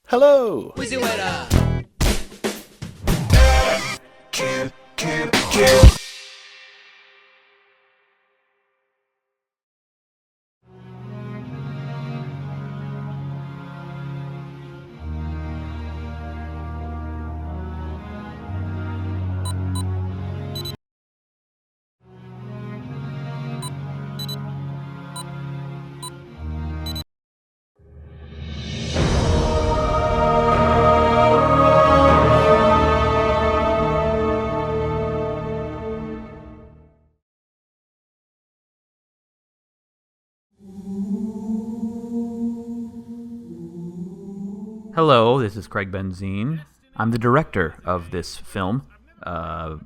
Hello. WheezyWaiter. Cube. Hello, this is Craig Benzine. I'm the director of this film.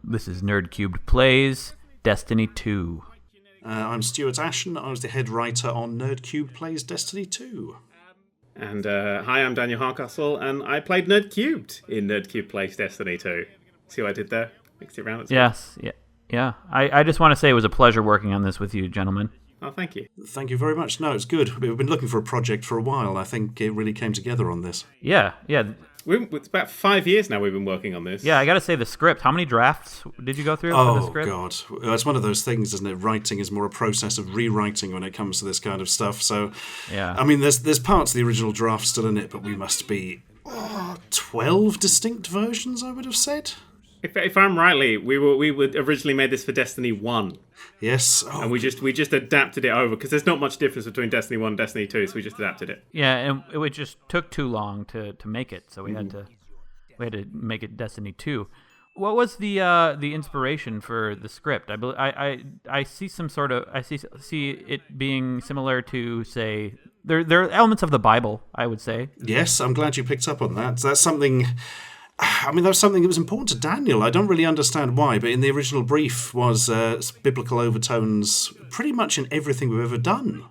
This is Nerd³ Plays Destiny 2. I'm Stuart Ashen. I was the head writer on Nerd³ Plays Destiny 2. And hi, I'm Daniel Harcastle, and I played Nerd³ in Nerd³ Plays Destiny 2. See what I did there? Mixed it around. Yes, yeah. I just want to say it was a pleasure working on this with you, gentlemen. Oh, thank you. Thank you very much. No, it's good. We've been looking for a project for a while. I think it really came together on this. Yeah. It's about 5 years now we've been working on this. Yeah, I got to say the script. How many drafts did you go through for the script? God. It's one of those things, isn't it? Writing is more a process of rewriting when it comes to this kind of stuff. So, yeah. I mean, there's parts of the original draft still in it, but we must be 12 distinct versions, I would have said. If I'm rightly, we originally made this for Destiny 1. Yes. And we just adapted it over, because there's not much difference between Destiny 1 and Destiny 2, so we just adapted it. Yeah, and it just took too long to make it, so we had to make it Destiny 2. What was the inspiration for the script? I see some sort of see it being similar to, say, there are elements of the Bible, I would say. Yes, I'm glad you picked up on that. That's something. I mean, that was something that was important to Daniel. I don't really understand why, but in the original brief was biblical overtones pretty much in everything we've ever done.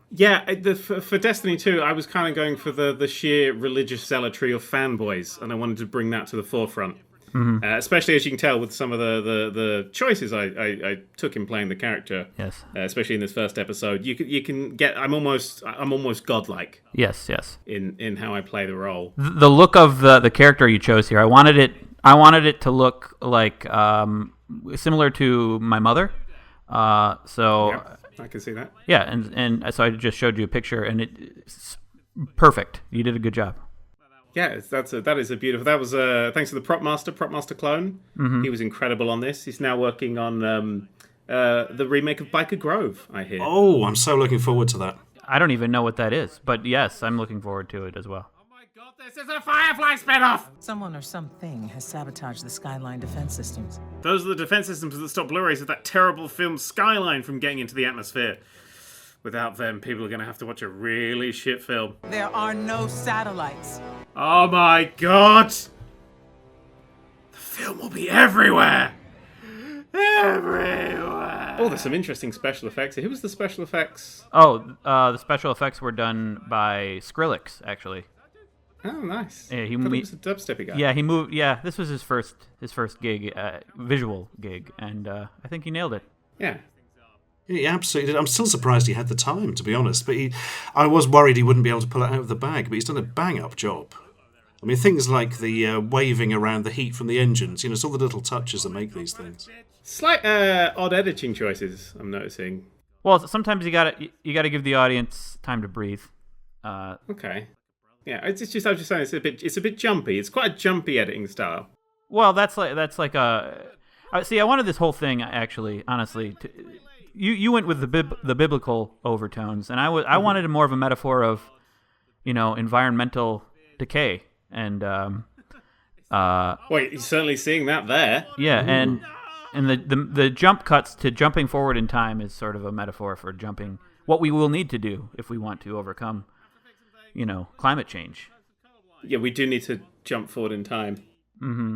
Yeah, for Destiny 2, I was kind of going for the sheer religious zealotry of fanboys, and I wanted to bring that to the forefront. Mm-hmm. Especially, as you can tell, with some of the choices I took in playing the character. Yes. Especially in this first episode, you can get. I'm almost godlike. Yes. In how I play the role. The look of the character you chose here, I wanted it to look like similar to my mother. So yeah, I can see that. Yeah, and so I just showed you a picture, and it's perfect. You did a good job. Yeah, that is a beautiful. That was thanks to the prop master clone. Mm-hmm. He was incredible on this. He's now working on the remake of Biker Grove, I hear. Oh, I'm so looking forward to that. I don't even know what that is, but yes, I'm looking forward to it as well. Oh my god, this is a Firefly spinoff! Someone or something has sabotaged the Skyline defense systems. Those are the defense systems that stop Blu-rays of that terrible film Skyline from getting into the atmosphere. Without them, people are going to have to watch a really shit film. There are no satellites. Oh my god! The film will be everywhere! Everywhere! Oh, there's some interesting special effects. Who was the special effects? Oh, the special effects were done by Skrillex, actually. Oh, nice. Yeah, he was a dubsteppy guy. Yeah, he moved. Yeah, this was his first gig, visual gig, and I think he nailed it. Yeah. He absolutely did. I'm still surprised he had the time, to be honest. But I was worried he wouldn't be able to pull it out of the bag, but he's done a bang-up job. I mean, things like the waving around the heat from the engines, it's all the little touches that make these things. Slight odd editing choices, I'm noticing. Well, sometimes you gotta give the audience time to breathe. Okay. Yeah, I was just saying it's a bit jumpy. It's quite a jumpy editing style. Well, that's like a. See, I wanted this whole thing actually, honestly. You went with the biblical overtones, and I wanted more of a metaphor of, environmental decay, and Wait, you're certainly seeing that there. Yeah, and the jump cuts to jumping forward in time is sort of a metaphor for jumping what we will need to do if we want to overcome, climate change. Yeah, we do need to jump forward in time. Mm-hmm.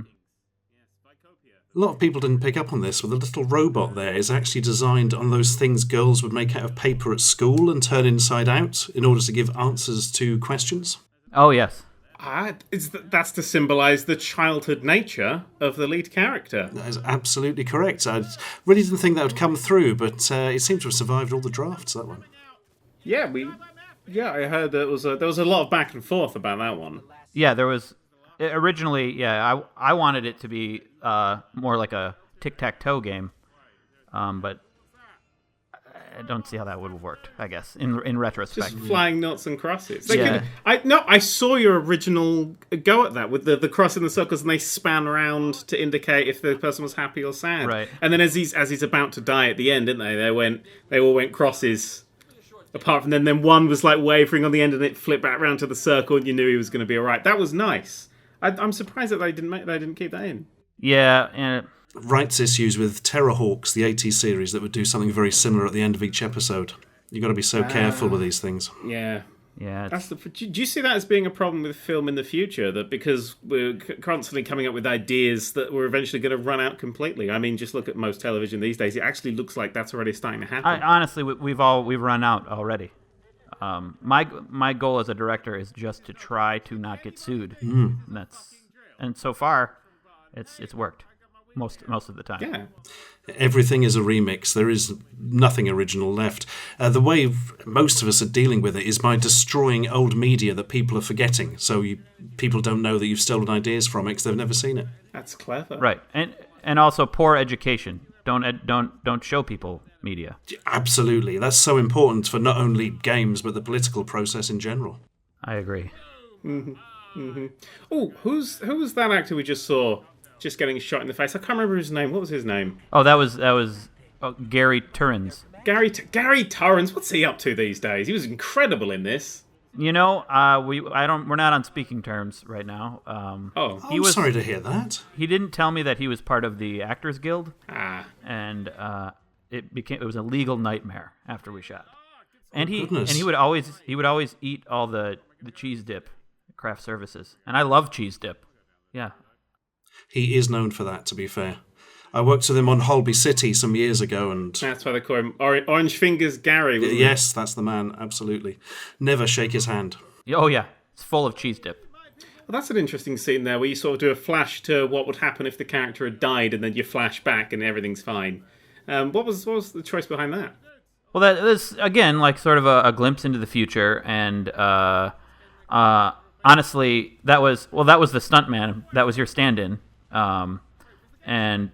A lot of people didn't pick up on this, but the little robot there is actually designed on those things girls would make out of paper at school and turn inside out in order to give answers to questions. Oh, yes. That's to symbolise the childhood nature of the lead character. That is absolutely correct. I really didn't think that would come through, but it seemed to have survived all the drafts, that one. Yeah, Yeah, I heard there was a lot of back and forth about that one. Yeah, there was originally. Yeah, I wanted it to be more like a tic-tac-toe game, but I don't see how that would have worked. I guess in retrospect, Just flying knots and crosses. Yeah. I saw your original go at that with the cross in the circles, and they span around to indicate if the person was happy or sad. Right. And then as he's about to die at the end, didn't they? They all went crosses. Apart from then one was like wavering on the end, and it flipped back around to the circle, and you knew he was going to be all right. That was nice. I'm surprised that they didn't keep that in. yeah, and Rights issues with Terrorhawks, the AT series, that would do something very similar at the end of each episode. You've got to be so careful with these things. Yeah. yeah, Do you see that as being a problem with film in the future? That because we're constantly coming up with ideas that we're eventually going to run out completely? I mean, just look at most television these days. It actually looks like that's already starting to happen. honestly, we've run out already. My goal as a director is just to try to not get sued. And so far, it's worked most of the time. Yeah. Everything is a remix. There is nothing original left. The way most of us are dealing with it is by destroying old media that people are forgetting. So people don't know that you've stolen ideas from it because they've never seen it. That's clever. Right, and also poor education. Don't show people media. Absolutely. That's so important for not only games, but the political process in general. I agree. Oh, who was that actor we just saw just getting shot in the face? I can't remember his name. What was his name? Oh, that was Gary Turns. Gary Torrance. What's he up to these days? He was incredible in this. You know, we're not on speaking terms right now. I'm sorry to hear that. He didn't tell me that he was part of the Actors Guild, and it was a legal nightmare after we shot. And he would always eat all the cheese dip, craft services, and I love cheese dip. Yeah. He is known for that, to be fair. I worked with him on Holby City some years ago, and That's why they call him Orange Fingers Gary. Wasn't yes, that's the man, absolutely. Never shake his hand. Oh yeah, it's full of cheese dip. Well, that's an interesting scene there, where you sort of do a flash to what would happen if the character had died, and then you flash back and everything's fine. What was the choice behind that? Well, that is again like sort of a glimpse into the future, and honestly, that was the stuntman. That was your stand-in. And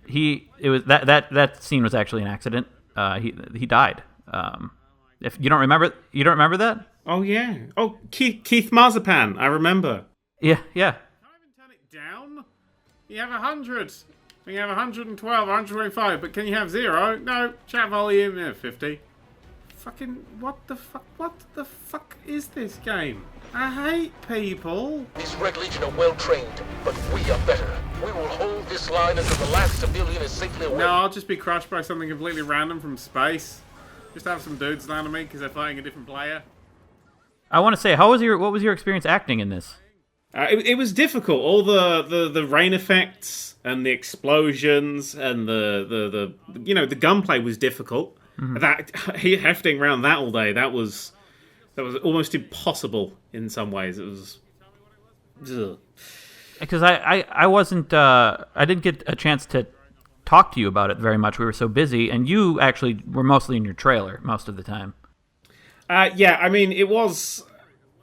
that scene was actually an accident. He died. If you don't remember that? Oh yeah. Oh, Keith Marzipan. I remember. Yeah. Turn it down. You have 100. You have 112, 125. But can you have 0? No. Chat volume 50. Fucking what the fuck? What the fuck is this game? I hate people. These Red Legion are well trained, but we are better. We will hold this line until the last civilian is safely away. No, I'll just be crushed by something completely random from space. Just have some dudes land on me because they're fighting a different player. I want to say, what was your experience acting in this? It was difficult. All the rain effects and the explosions and the gunplay was difficult. Mm-hmm. That hefting around that all day, that was almost impossible in some ways. It was because I wasn't I didn't get a chance to talk to you about it very much. We were so busy, and you actually were mostly in your trailer most of the time. Yeah, I mean it was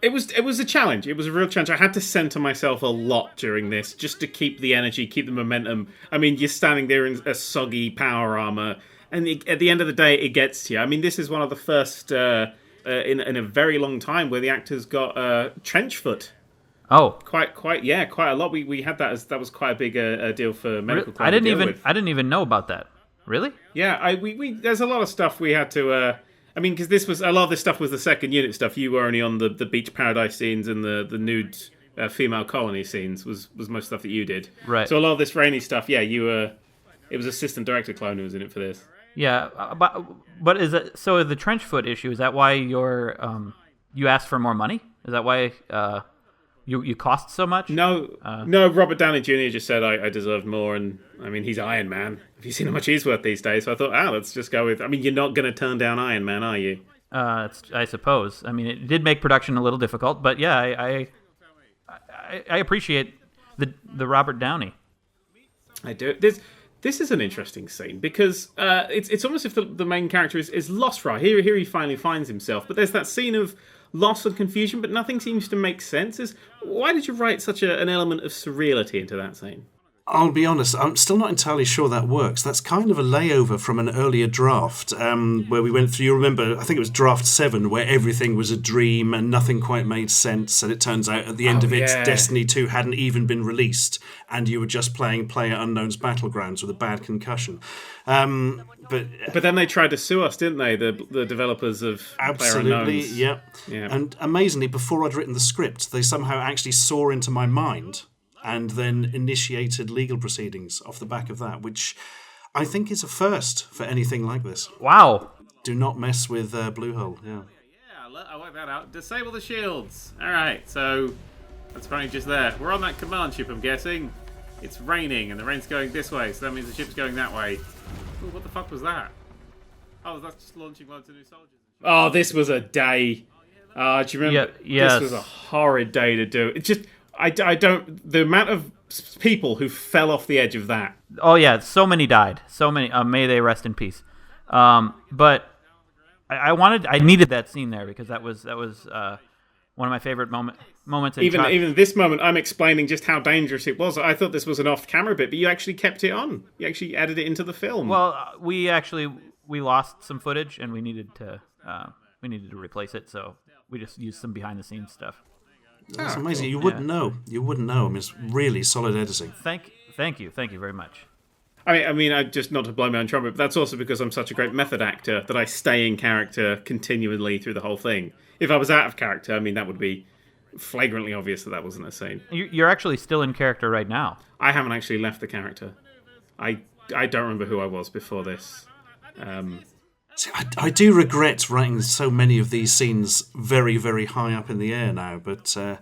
a challenge. It was a real challenge. I had to center myself a lot during this just to keep the energy, keep the momentum. I mean, you're standing there in a soggy power armor, and at the end of the day, it gets to you. I mean, this is one of the first in a very long time where the actors got trench foot. Oh, quite a lot. We had that was quite a big deal for medical. I didn't even know about that. Really? Yeah, we there's a lot of stuff we had to. I mean, because a lot of this stuff was the second unit stuff. You were only on the beach paradise scenes and the nude female colony scenes was most stuff that you did. Right. So a lot of this rainy stuff, yeah, you were. It was assistant director clone who was in it for this. Yeah, but is it so? The trench foot issue, is that why you asked for more money? Is that why you cost so much? No. Robert Downey Jr. just said I deserved more, and I mean he's Iron Man. Have you seen how much he's worth these days? So I thought, let's just go with. I mean, you're not going to turn down Iron Man, are you? I suppose. I mean, it did make production a little difficult, but yeah, I appreciate the Robert Downey. I do. This is an interesting scene because it's almost if the main character is lost right here. He finally finds himself, but there's that scene of loss and confusion, but nothing seems to make sense. Why did you write such an element of surreality into that scene? I'll be honest, I'm still not entirely sure that works. That's kind of a layover from an earlier draft where we went through, you remember, I think it was draft 7, where everything was a dream and nothing quite made sense. And it turns out at the end of it, Destiny 2 hadn't even been released and you were just playing PlayerUnknown's Battlegrounds with a bad concussion. But then they tried to sue us, didn't they? The developers of absolutely, PlayerUnknown's. yeah. And amazingly, before I'd written the script, they somehow actually saw into my mind and then initiated legal proceedings off the back of that, which I think is a first for anything like this. Wow. Do not mess with Bluehole, yeah. Yeah, I worked that out. Disable the shields. All right, so that's probably just there. We're on that command ship, I'm guessing. It's raining, and the rain's going this way, so that means the ship's going that way. Ooh, what the fuck was that? Oh, that's just launching loads of new soldiers. Oh, this was a day. Do you remember? Yes. This was a horrid day to do. It just... I don't... The amount of people who fell off the edge of that. Oh, yeah. So many died. So many. May they rest in peace. But I needed that scene there because that was one of my favorite moments. Even this moment, I'm explaining just how dangerous it was. I thought this was an off-camera bit, but you actually kept it on. You actually added it into the film. Well, we lost some footage and we needed to replace it, so we just used some behind-the-scenes stuff. That's amazing. Cool. You wouldn't know. You wouldn't know. I mean, it's really solid editing. Thank you very much. I mean, I just not to blow my own trumpet, but that's also because I'm such a great method actor that I stay in character continually through the whole thing. If I was out of character, I mean, that would be flagrantly obvious that wasn't a scene. You're actually still in character right now. I haven't actually left the character. I don't remember who I was before this. See, I do regret writing so many of these scenes very, very high up in the air now, but... A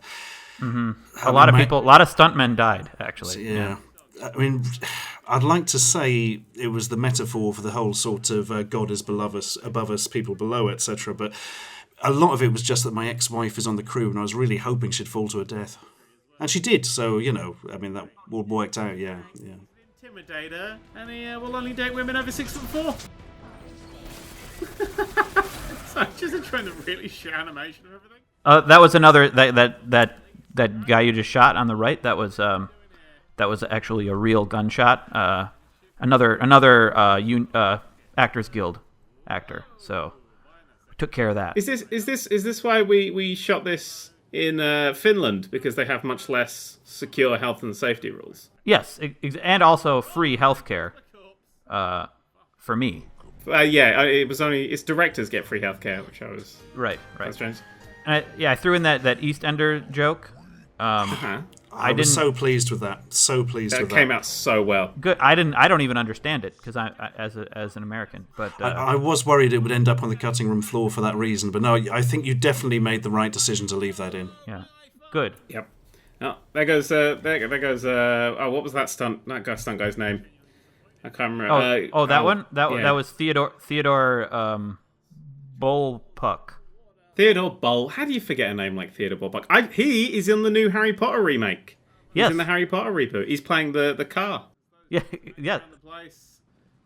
lot of stuntmen died, actually. Yeah. I mean, I'd like to say it was the metaphor for the whole sort of God is above us, people below, etc., but a lot of it was just that my ex-wife is on the crew and I was really hoping she'd fall to her death. And she did, so, I mean, that all worked out, yeah. Intimidator, and he will only date women over 6'4". So just trying to really show animation of everything. That was another that guy you just shot on the right. That was actually a real gunshot. Another Actors Guild actor. So we took care of that. Is this why we shot this in Finland, because they have much less secure health and safety rules? Yes, and also free healthcare for me. It was only its directors get free healthcare, which I was right. That's strange. And I threw in that EastEnder joke. I was so pleased with that. So pleased with that. That came out so well. Good. I don't even understand it because I as an American. But I was worried it would end up on the cutting room floor for that reason. But no, I think you definitely made the right decision to leave that in. Yeah. Good. Yep. Oh, there goes. What was that stunt? That stunt guy's name? I can't remember. That one. That was Theodore Bullpuck. Theodore Bull. How do you forget a name like Theodore Bullpuck? He is in the new Harry Potter remake. He's in the Harry Potter reboot. He's playing the car. Yeah. The place.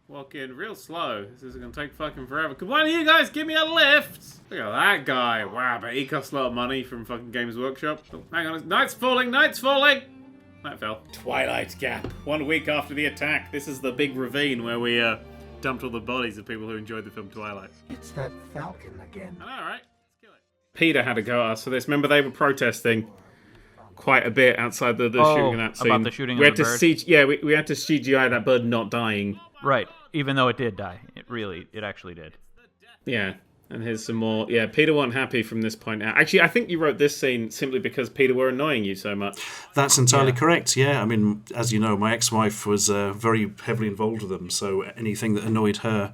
Walk in real slow. This is going to take fucking forever. Come on, you guys, give me a lift. Look at that guy. Wow, but he costs a lot of money from fucking Games Workshop. Oh, hang on. Night's falling. Night fell. Twilight Gap. 1 week after the attack. This is the big ravine where we dumped all the bodies of people who enjoyed the film Twilight. It's that Falcon again. I know, right? Let's kill it. Peter had to go at us for this. Remember, they were protesting quite a bit outside the shooting of that scene. About the shooting of the bird? We had to CGI that bird not dying. Right, even though it did die. It actually did. Yeah, and here's some more. Yeah, Peter wasn't happy from this point out. Actually, I think you wrote this scene simply because Peter were annoying you so much. That's entirely correct, yeah. I mean, as you know, my ex-wife was very heavily involved with them, so anything that annoyed her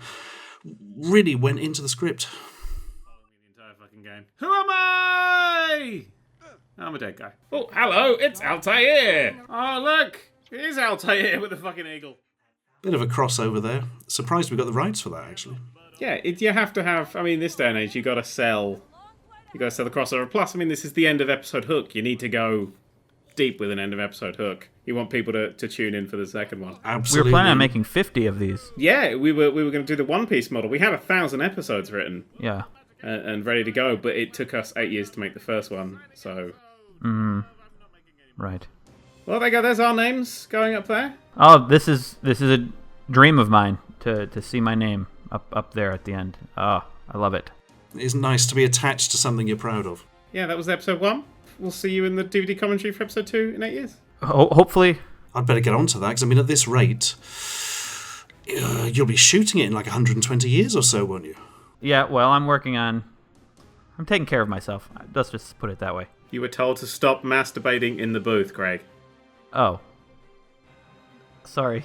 really went into the script. The entire fucking game. Who am I? I'm a dead guy. Oh, hello, it's Altair. Oh, look, it is Altair with a fucking eagle. Bit of a crossover there. Surprised we got the rights for that, actually. Yeah, you have to have. I mean, this day and age, you got to sell the crossover. Plus, I mean, this is the end of episode hook. You need to go deep with an end of episode hook. You want people to tune in for the second one. Absolutely. We were planning on making 50 of these. Yeah, we were going to do the One Piece model. We had 1,000 episodes written. Yeah. and ready to go, but it took us 8 years to make the first one, so... Right. Well, there you go, there's our names going up there. Oh, this is a dream of mine to see my name up there at the end. Oh, I love it. It's nice to be attached to something you're proud of. Yeah, that was episode 1. We'll see you in the DVD commentary for episode 2 in 8 years. Hopefully. I'd better get on to that, because, I mean, at this rate, you'll be shooting it in like 120 years or so, won't you? Yeah, well, I'm taking care of myself. Let's just put it that way. You were told to stop masturbating in the booth, Greg. Oh. Sorry.